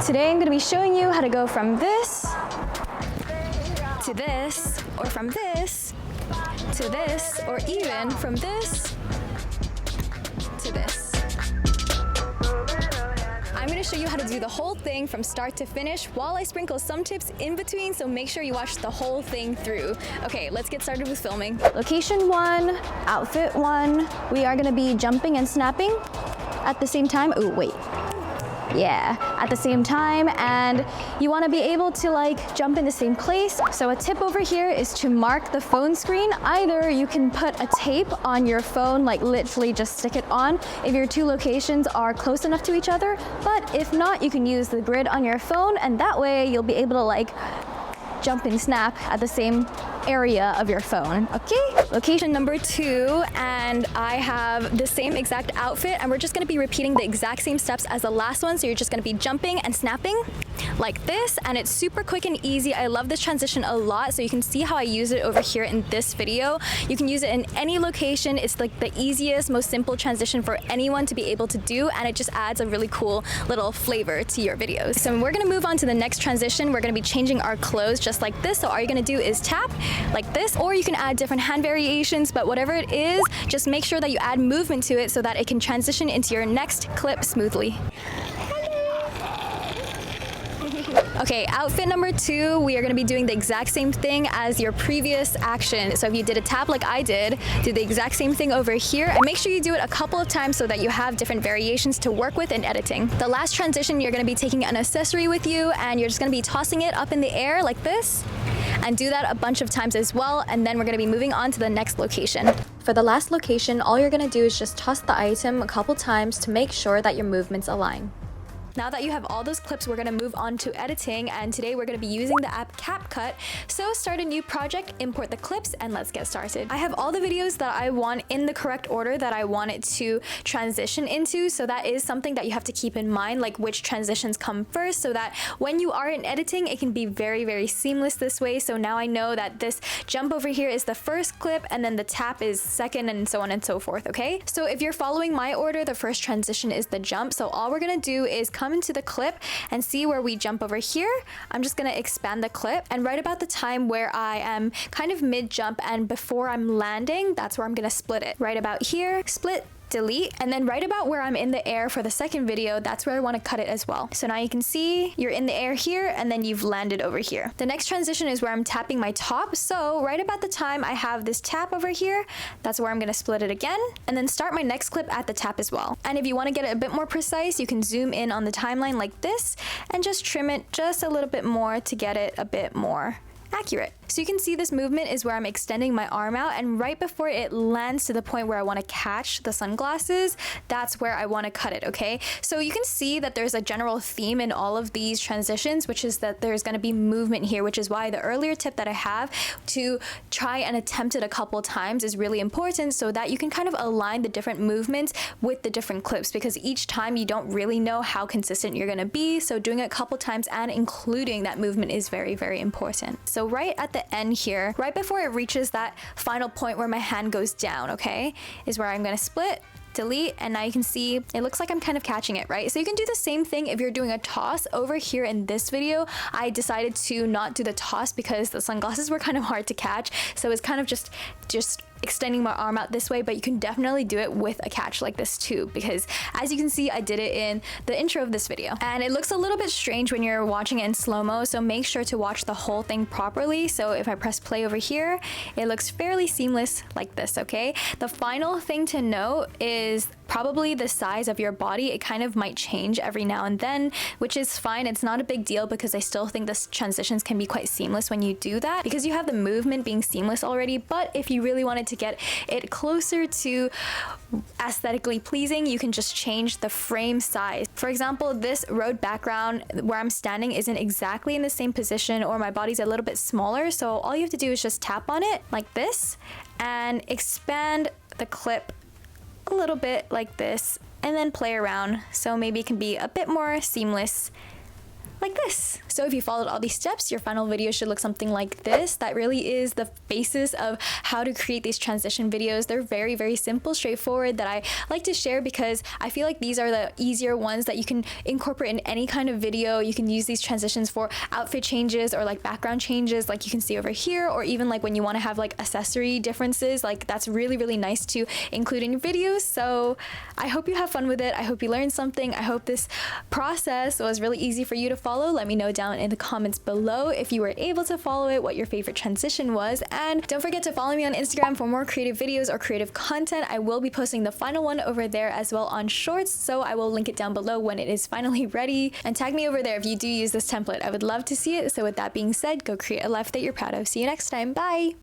Today I'm going to be showing you how to go from this to this, or from this to this, or even from this to this. I'm going to show you how to do the whole thing from start to finish while I sprinkle some tips in between, so make sure you watch the whole thing through. Okay, let's get started with filming. Location 1, outfit 1. We are going to be jumping and snapping at the same time. Oh, wait. Yeah, at the same time, and you want to be able to like jump in the same place. So a tip over here is to mark the phone screen. Either you can put a tape on your phone, like literally just stick it on if your two locations are close enough to each other, but if not, you can use the grid on your phone, and that way you'll be able to like jump and snap at the same area of your phone. Okay, location number 2, and I have the same exact outfit, and we're just going to be repeating the exact same steps as the last one. So you're just going to be jumping and snapping like this, and it's super quick and easy. I love this transition a lot, so you can see how I use it over here in this video. You can use it in any location. It's like the easiest, most simple transition for anyone to be able to do, and it just adds a really cool little flavor to your videos. So we're going to move on to the next transition. We're going to be changing our clothes just like this. So all you're going to do is tap like this, or you can add different hand variations, but whatever it is, just make sure that you add movement to it so that it can transition into your next clip smoothly. Okay, outfit number 2, we are going to be doing the exact same thing as your previous action. So if you did a tap like I did, do the exact same thing over here, and make sure you do it a couple of times so that you have different variations to work with in editing. The last transition, you're going to be taking an accessory with you, and you're just going to be tossing it up in the air like this, and do that a bunch of times as well, and then we're going to be moving on to the next location. For the last location, all you're going to do is just toss the item a couple times to make sure that your movements align. Now that you have all those clips, we're going to move on to editing, and today we're going to be using the app CapCut. So start a new project, import the clips, and let's get started. I have all the videos that I want in the correct order that I want it to transition into, so that is something that you have to keep in mind, like which transitions come first, so that when you are in editing, it can be very, very seamless this way. So now I know that this jump over here is the first clip, and then the tap is second, and so on and so forth, okay? So if you're following my order, the first transition is the jump. So all we're going to do is come into the clip and see where we jump over here. I'm just going to expand the clip, and right about the time where I am kind of mid jump and before I'm landing, that's where I'm going to split it. Right about here, split, delete, and then right about where I'm in the air for the second video, that's where I want to cut it as well. So now you can see you're in the air here, and then you've landed over here. The next transition is where I'm tapping my top. So right about the time I have this tap over here, that's where I'm going to split it again, and then start my next clip at the tap as well. And if you want to get it a bit more precise, you can zoom in on the timeline like this and just trim it just a little bit more to get it a bit more accurate. So you can see this movement is where I'm extending my arm out, and right before it lands to the point where I want to catch the sunglasses, that's where I want to cut it, okay? So you can see that there's a general theme in all of these transitions, which is that there's going to be movement here, which is why the earlier tip that I have to try and attempt it a couple times is really important, so that you can kind of align the different movements with the different clips, because each time you don't really know how consistent you're going to be. So doing it a couple times and including that movement is very, very important. So right at the end here, right before it reaches that final point where my hand goes down, okay, is where I'm going to split, delete, and now you can see it looks like I'm kind of catching it, right? So you can do the same thing if you're doing a toss. Over here in this video, I decided to not do the toss because the sunglasses were kind of hard to catch, so it's kind of just extending my arm out this way, but you can definitely do it with a catch like this too, because as you can see, I did it in the intro of this video, and it looks a little bit strange when you're watching it in slow-mo, so make sure to watch the whole thing properly. So if I press play over here, it looks fairly seamless like this, okay? The final thing to note is probably the size of your body. It kind of might change every now and then, which is fine. It's not a big deal, because I still think the transitions can be quite seamless when you do that, because you have the movement being seamless already. But if you really wanted to get it closer to aesthetically pleasing, you can just change the frame size. For example, this road background where I'm standing isn't exactly in the same position, or my body's a little bit smaller, so all you have to do is just tap on it like this and expand the clip a little bit like this, and then play around so maybe it can be a bit more seamless like this. So if you followed all these steps, your final video should look something like this. That really is the basis of how to create these transition videos. They're very, very simple, straightforward, that I like to share because I feel like these are the easier ones that you can incorporate in any kind of video. You can use these transitions for outfit changes or like background changes, like you can see over here, or even like when you want to have like accessory differences, like that's really, really nice to include in your videos. So I hope you have fun with it. I hope you learned something. I hope this process was really easy for you to follow. Let me know down in the comments below if you were able to follow it, what your favorite transition was. And don't forget to follow me on Instagram for more creative videos or creative content. I will be posting the final one over there as well on Shorts, so I will link it down below when it is finally ready. And tag me over there if you do use this template. I would love to see it. So with that being said, go create a life that you're proud of. See you next time. Bye!